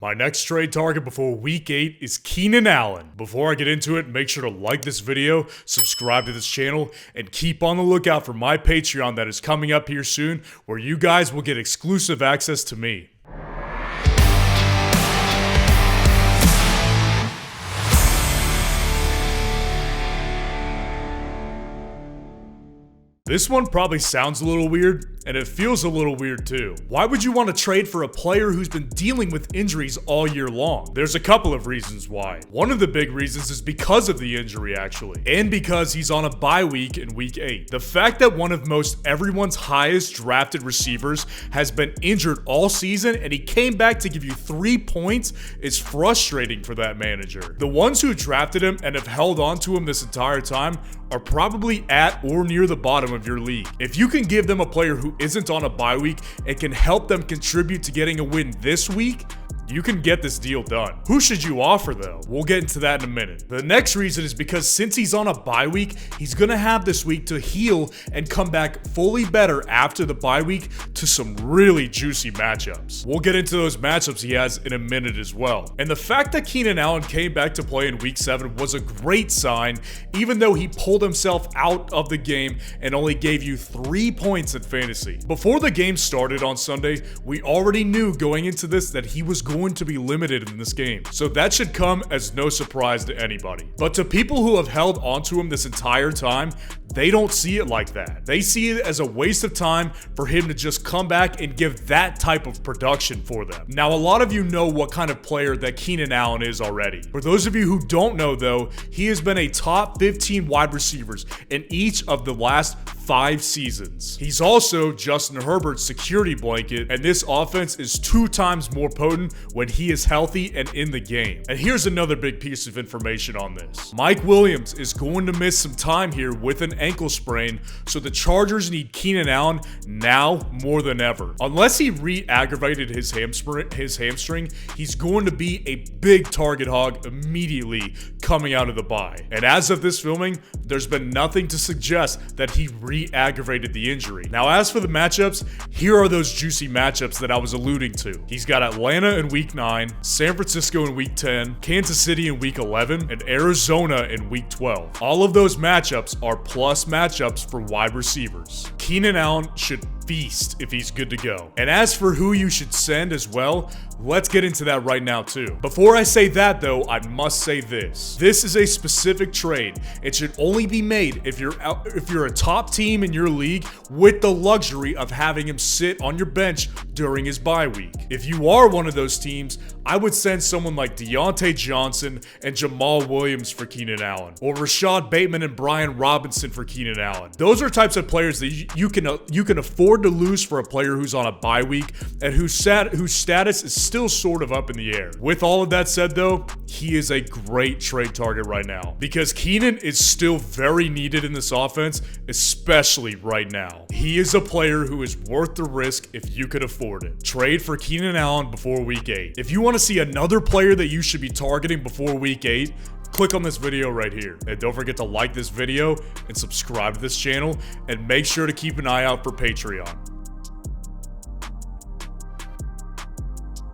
My next trade target before week 8 is Keenan Allen. Before I get into it, make sure to like this video, subscribe to this channel, and keep on the lookout for my Patreon that is coming up here soon, where you guys will get exclusive access to me. This one probably sounds a little weird, and it feels a little weird too. Why would you want to trade for a player who's been dealing with injuries all year long? There's a couple of reasons why. One of the big reasons is because of the injury actually, and because he's on a bye week in week 8. The fact that one of most everyone's highest drafted receivers has been injured all season and he came back to give you 3 points is frustrating for that manager. The ones who drafted him and have held on to him this entire time are probably at or near the bottom of your league. If you can give them a player who isn't on a bye week and can help them contribute to getting a win this week, you can get this deal done. Who should you offer though? We'll get into that in a minute. The next reason is because since he's on a bye week, he's gonna have this week to heal and come back fully better after the bye week to some really juicy matchups. We'll get into those matchups he has in a minute as well. And the fact that Keenan Allen came back to play in week 7 was a great sign, even though he pulled himself out of the game and only gave you 3 points in fantasy. Before the game started on Sunday, we already knew going into this that he was going to be limited in this game, so that should come as no surprise to anybody. But to people who have held onto him this entire time, they don't see it like that. They see it as a waste of time for him to just come back and give that type of production for them. Now, a lot of you know what kind of player that Keenan Allen is already. For those of you who don't know though, he has been a top 15 wide receivers in each of the last 5 seasons. He's also Justin Herbert's security blanket, and this offense is 2 times more potent when he is healthy and in the game. And here's another big piece of information on this. Mike Williams is going to miss some time here with an ankle sprain, so the Chargers need Keenan Allen now more than ever. Unless he re-aggravated his hamstring, he's going to be a big target hog immediately coming out of the bye. And as of this filming, there's been nothing to suggest that he re-aggravated the injury. Now, as for the matchups, here are those juicy matchups that I was alluding to. He's got Atlanta in week 9, San Francisco in week 10, Kansas City in week 11, and Arizona in week 12. All of those matchups are plus matchups for wide receivers. Keenan Allen should feast if he's good to go. And as for who you should send as well, let's get into that right now too. Before I say that though, I must say this. This is a specific trade. It should only be made if you're a top team in your league with the luxury of having him sit on your bench during his bye week. If you are one of those teams, I would send someone like Deontay Johnson and Jamal Williams for Keenan Allen, or Rashad Bateman and Brian Robinson for Keenan Allen. Those are types of players that you can afford to lose for a player who's on a bye week and whose status is still sort of up in the air. With all of that said though, he is a great trade target right now because Keenan is still very needed in this offense, especially right now. He is a player who is worth the risk if you could afford it. Trade for Keenan Allen before week 8. If you want to see another player that you should be targeting before week 8, click on this video right here. And don't forget to like this video and subscribe to this channel, and make sure to keep an eye out for Patreon.